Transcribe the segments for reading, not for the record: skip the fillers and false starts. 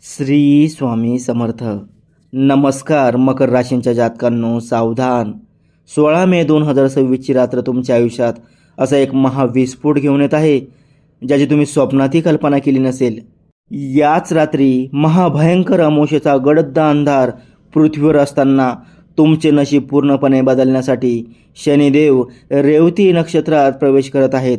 श्री स्वामी समर्थ. नमस्कार मकर राशींच्या जातकांनो, सावधान. 16 मे 2026ची रात्र तुमच्या आयुष्यात असा एक महाविस्फोट घेऊन येत आहे, ज्याची तुम्ही स्वप्नातही कल्पना केली नसेल. याच रात्री महाभयंकर अमावस्येचा गडद अंधार पृथ्वीवर असताना तुमचे नशीब पूर्णपणे बदलण्यासाठी शनिदेव रेवती नक्षत्रात प्रवेश करत आहेत.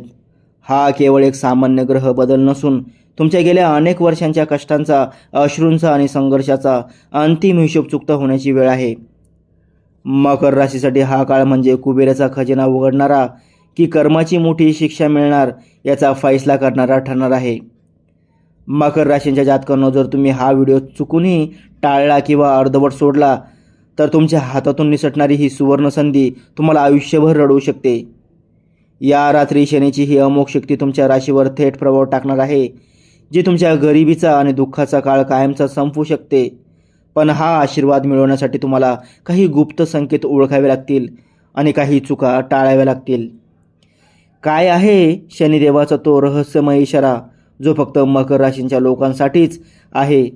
हा केवळ एक सामान्य ग्रह बदल नसून तुमच्या गेल्या अनेक वर्षांच्या कष्टांचा, अश्रूंचा आणि संघर्षाचा अंतिम हिशोब चुकता होण्याची वेळ आहे. मकर राशीसाठी हा काळ म्हणजे कुबेराचा खजिना उघडणारा की कर्माची मोठी शिक्षा मिळणार याचा फैसला करणारा ठरणार आहे. मकर राशींच्या जातकांनो, जर तुम्ही हा व्हिडिओ चुकूनही टाळला किंवा अर्धवट सोडला तर तुमच्या हातातून निसटणारी ही सुवर्ण संधी तुम्हाला आयुष्यभर रडवू शकते. या रात्री शनीची ही अमोघ शक्ती तुमच्या राशीवर थेट प्रभाव टाकणार आहे, जी तुमच्या गरिबीचा आणि दुःखाचा काळ कायमचा संपवू शकते. पण हा आशीर्वाद मिळवण्यासाठी तुम्हाला काही गुप्त संकेत ओळखावे लागतील आणि काही चुका टाळाव्या लागतील. काय आहे शनिदेवाचा तो रहस्यमय इशारा, जो फक्त मकर राशींच्या लोकांसाठीच आहे?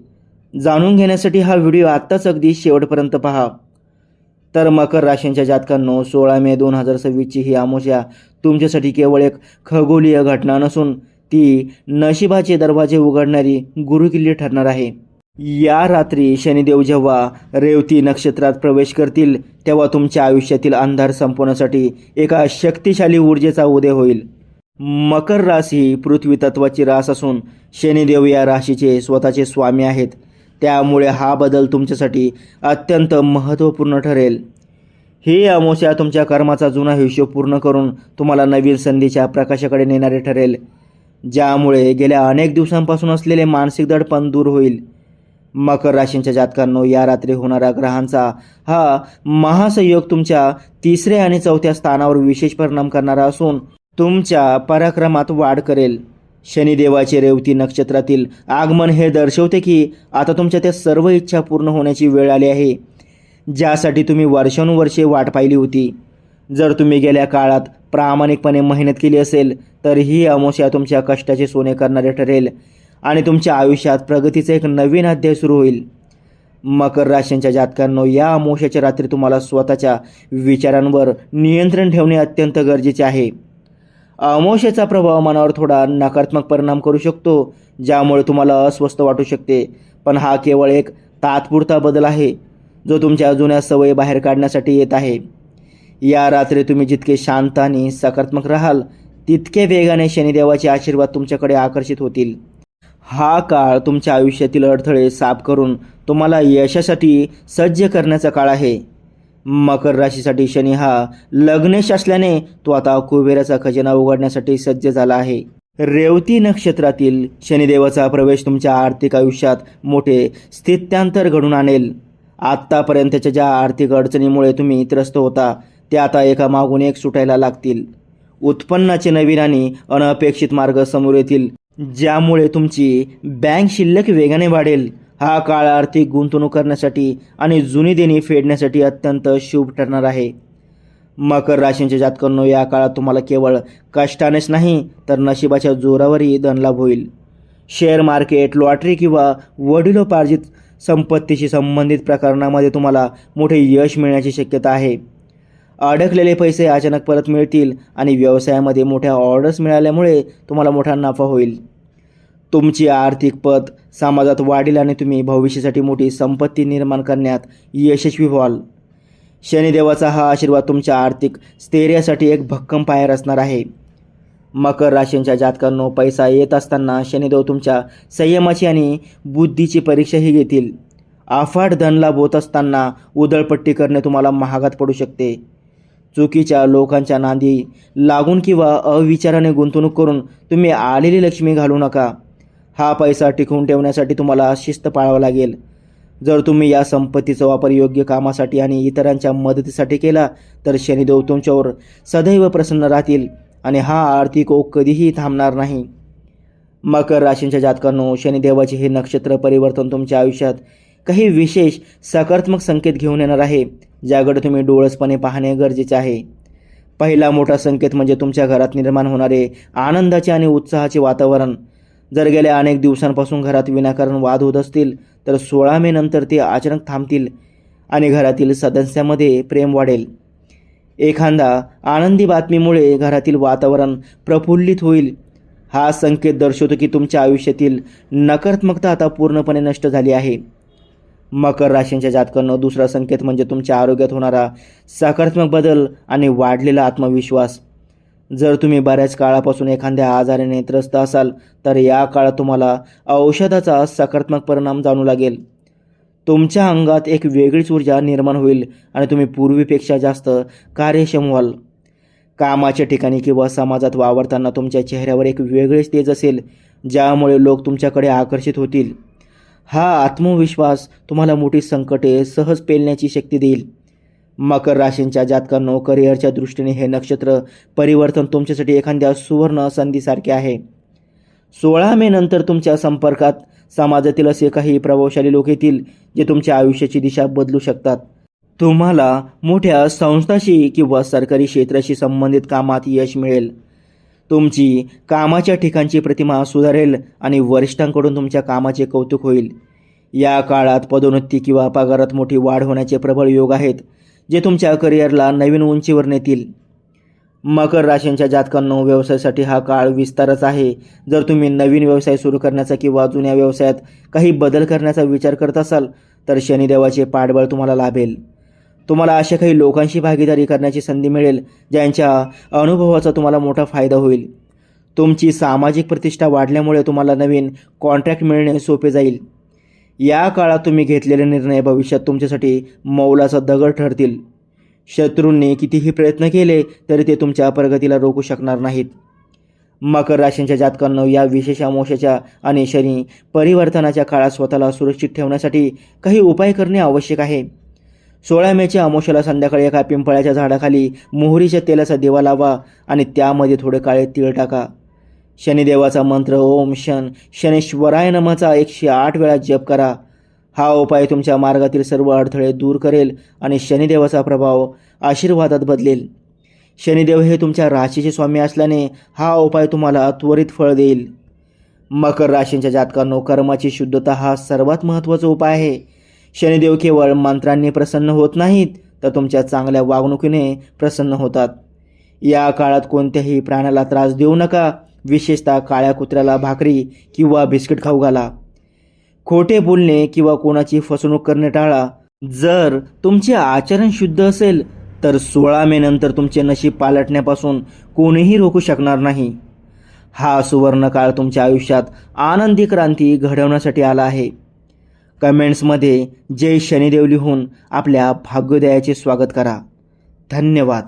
जाणून घेण्यासाठी हा व्हिडिओ आत्ताच अगदी शेवटपर्यंत पहा. तर मकर राशींच्या जातकांनो, 16 मे 2026ची ही अमावस्या तुमच्यासाठी केवळ एक खगोलीय घटना नसून ती नशिबाचे दरवाजे उघडणारी गुरुकिल्ली ठरणार आहे. या रात्री शनिदेव जेव्हा रेवती नक्षत्रात प्रवेश करतील, तेव्हा तुमच्या आयुष्यातील अंधार संपवण्यासाठी एका शक्तिशाली ऊर्जेचा उदय होईल. मकर राशी ही पृथ्वी तत्वाची रास असून शनिदेव या राशीचे स्वतःचे स्वामी आहेत. त्यामुळे हा बदल तुमच्यासाठी अत्यंत महत्त्वपूर्ण ठरेल. ही अमावस्या तुमच्या कर्माचा जुना हिशोब पूर्ण करून तुम्हाला नवीन संधीच्या प्रकाशाकडे नेणारे ठरेल, ज्यामुळे गेल्या अनेक दिवसांपासून असलेले मानसिक दडपण दूर होईल. मकर राशींच्या जातकांनो, या रात्री होणारा ग्रहांचा हा महासंयोग तुमच्या 3ऱ्या आणि 4थ्या स्थानावर विशेष परिणाम करणारा असून तुमच्या पराक्रमात वाढ करेल. शनिदेवाचे रेवती नक्षत्रातील आगमन हे दर्शवते की आता तुमच्या त्या सर्व इच्छा पूर्ण होण्याची वेळ आली आहे, ज्यासाठी तुम्ही वर्षानुवर्षे वाट पाहिली होती. जर तुम्ही गेल्या काळात प्रामाणिकपणे मेहनत केली असेल तर ही अमावस्या तुमच्या कष्टाचे सोने करणारे ठरेल आणि तुमच्या आयुष्यात प्रगतीचा एक नवीन अध्याय सुरू होईल. मकर राशींच्या जातकांनो, या अमावस्येच्या रात्री तुम्हाला स्वतःच्या विचारांवर नियंत्रण ठेवणे अत्यंत गरजेचे आहे. अमावस्येचा प्रभाव मनावर थोडा नकारात्मक परिणाम करू शकतो, ज्यामुळे तुम्हाला अस्वस्थ वाटू शकते. पण हा केवळ एक तात्पुरता बदल आहे, जो तुमच्या जुन्या सवयी बाहेर काढण्यासाठी येत आहे. या रात्री तुम्ही जितके शांत आणि सकारात्मक राहाल, तितके वेगाने शनिदेवाचे आशीर्वाद तुमच्याकडे आकर्षित होतील. हा काळ तुमच्या आयुष्यातील अडथळे साफ करून तुम्हाला यशासाठी सज्ज करण्याचा काळ आहे. मकर राशीसाठी शनी हा लग्नेश असल्याने तो आता कुबेराचा खजिना उघडण्यासाठी सज्ज झाला आहे. रेवती नक्षत्रातील शनिदेवाचा प्रवेश तुमच्या आर्थिक आयुष्यात मोठे स्थित्यांतर घडून आणेल. आत्तापर्यंतच्या ज्या आर्थिक अडचणीमुळे तुम्ही त्रस्त होता, त्या आता एकामागून एक सुटायला लागतील. उत्पन्नाचे नवीन आणि अनपेक्षित मार्ग समोर येतील, ज्यामुळे तुमची बँक शिल्लक वेगाने वाढेल. हा काळ आर्थिक गुंतवणूक करण्यासाठी आणि जुनी देणी फेडण्यासाठी अत्यंत शुभ ठरणार आहे. मकर राशींच्या जातकांनो, या काळात तुम्हाला केवळ कष्टानेच नाही तर नशिबाच्या जोरावरही धनलाभ होईल. शेअर मार्केट, लॉटरी किंवा वडिलोपार्जित संपत्तीशी संबंधित प्रकरणामध्ये तुम्हाला मोठे यश मिळण्याची शक्यता आहे. अडकलेले पैसे अचानक परत मिळतील आणि व्यवसायामध्ये मोठ्या ऑर्डर्स मिळाल्यामुळे तुम्हाला मोठा नफा होईल. तुमची आर्थिक पत समाजात वाढेल आणि तुम्ही भविष्यासाठी मोठी संपत्ती निर्माण करण्यात यशस्वी व्हाल. शनिदेवाचा हा आशीर्वाद तुमच्या आर्थिक स्थैर्यासाठी एक भक्कम पायर असणार आहे. मकर राशींच्या जातकांनो, पैसा येत असताना शनिदेव तुमच्या संयमाची आणि बुद्धीची परीक्षाही घेतील. अफाट धनलाभ होत असताना उधळपट्टी करणे तुम्हाला महागात पडू शकते. चुकीच्या लोकांच्या नादी लागून किंवा अविचाराने गुंतवणूक करून तुम्ही आलेली लक्ष्मी घालवू नका. हा पैसा टिकवून ठेवण्यासाठी तुम्हाला शिस्त पाळावं लागेल. जर तुम्ही या संपत्तीचा वापर योग्य कामासाठी आणि इतरांच्या मदतीसाठी केला तर शनिदेव तुमच्यावर सदैव प्रसन्न राहतील आणि हा आर्थिक ओघ कधीही थांबणार नाही. मकर राशींच्या जातकांनो, शनिदेवाचे हे नक्षत्र परिवर्तन तुमच्या आयुष्यात काही विशेष सकारात्मक संकेत घेऊन येणार आहे, ज्याकडे तुम्ही डोळसपणे पाहणे गरजेचे आहे. पहिला मोठा संकेत म्हणजे तुमच्या घरात निर्माण होणारे आनंदाचे आणि उत्साहाचे वातावरण. जर गेल्या अनेक दिवसांपासून घरात विनाकारण वाद होत असतील तर 16 मे नंतर ते अचानक थांबतील आणि घरातील सदस्यांमध्ये प्रेम वाढेल. एखादा आनंदी बातमीमुळे घरातील वातावरण प्रफुल्लित होईल. हा संकेत दर्शवतो की तुमच्या आयुष्यातील नकारात्मकता आता पूर्णपणे नष्ट झाली आहे. मकर राशींच्या जातकांनो, दुसरा संकेत म्हणजे तुमच्या आरोग्यात होणारा सकारात्मक बदल आणि वाढलेला आत्मविश्वास. जर तुम्ही बऱ्याच काळापासून एखाद्या आजाराने त्रस्त असाल तर या काळात तुम्हाला औषधाचा सकारात्मक परिणाम जाणू लागेल. तुमच्या अंगात एक वेगळीच ऊर्जा निर्माण होईल आणि तुम्ही पूर्वीपेक्षा जास्त कार्यक्षम व्हाल. कामाच्या ठिकाणी किंवा समाजात वावरताना तुमच्या चेहऱ्यावर एक वेगळेच तेज असेल, ज्यामुळे लोक तुमच्याकडे आकर्षित होतील. हा आत्मविश्वास तुम्हाला मोठी संकटे सहज पेलण्याची शक्ती देईल. मकर राशींच्या जातकांनो, करिअरच्या दृष्टीने हे नक्षत्र परिवर्तन तुमच्यासाठी एखाद्या सुवर्ण संधीसारखे आहे. 16 मे नंतर तुमच्या संपर्कात समाजातील असे काही प्रभावशाली लोक येतील जे तुमच्या आयुष्याची दिशा बदलू शकतात. तुम्हाला मोठ्या संस्थांशी किंवा सरकारी क्षेत्राशी संबंधित कामात यश मिळेल. तुमची कामाच्या ठिकाणची प्रतिमा सुधारेल आणि वरिष्ठांकडून तुमच्या कामाचे कौतुक होईल. या काळात पदोन्नती किंवा पगारात मोठी वाढ होण्याचे प्रबळ योग आहेत, जे तुमच्या करिअरला नवीन उंचीवर नेतील. मकर राशींच्या जातकांनो, व्यवसायासाठी हा काळ विस्तारच आहे. जर तुम्ही नवीन व्यवसाय सुरू करण्याचा किंवा जुन्या व्यवसायात काही बदल करण्याचा विचार करत असाल तर शनिदेवाचे पाठबळ तुम्हाला लाभेल. तुम्हाला अशा काही लोकांशी भागीदारी करण्याची संधी मिळेल ज्यांच्या अनुभवाचा तुम्हाला मोठा फायदा होईल. तुमची सामाजिक प्रतिष्ठा वाढल्यामुळे तुम्हाला नवीन कॉन्ट्रॅक्ट मिळणे सोपे जाईल. या काळात तुम्ही घेतलेले निर्णय भविष्यात तुमच्यासाठी मौलाचा दगड ठरतील. शत्रूंनी कितीही प्रयत्न केले तरी ते तुमच्या प्रगतीला रोखू शकणार नाहीत. मकर राशींच्या जातकांनो, या विशेष अमावस्येच्या आणि शनी परिवर्तनाच्या काळात स्वतःला सुरक्षित ठेवण्यासाठी काही उपाय करणे आवश्यक आहे. 16 मेच्या अमावस्येला संध्याकाळी एका पिंपळाच्या झाडाखाली मोहरीच्या तेलाचा दिवा लावा आणि त्यामध्ये थोडे काळे तीळ टाका. शनिदेवाचा मंत्र ओम शनेश्वराय नमःचा 108 वेळा जप करा. हा उपाय तुमच्या मार्गातील सर्व अडथळे दूर करेल आणि शनिदेवाचा प्रभाव आशीर्वादात बदलेल. शनिदेव हे तुमच्या राशीचे स्वामी असल्याने हा उपाय तुम्हाला त्वरित फळ देईल. मकर राशींच्या जातकांनो, कर्माची शुद्धता हा सर्वात महत्त्वाचा उपाय आहे. शनिदेव केवळ मंत्रांनी प्रसन्न होत नाहीत तर तुमच्या चांगल्या वागणुकीने प्रसन्न होतात. या काळात कोणत्याही प्राण्याला त्रास देऊ नका, विशेषतः काळ्या कुत्र्याला भाकरी किंवा बिस्किट खाऊ घाला. खोटे बोलणे किंवा कोणाची फसवणूक करणे टाळा. जर तुमचे आचरण शुद्ध असेल तर 16 मे नंतर तुमचे नशीब पालटण्यापासून कोणीही रोखू शकणार नाही. हा सुवर्ण काळ तुमच्या आयुष्यात आनंदी क्रांती घडवण्यासाठी आला आहे. कमेंट्समध्ये जय शनिदेव लिहून आपल्या भाग्योदयाचे स्वागत करा. धन्यवाद.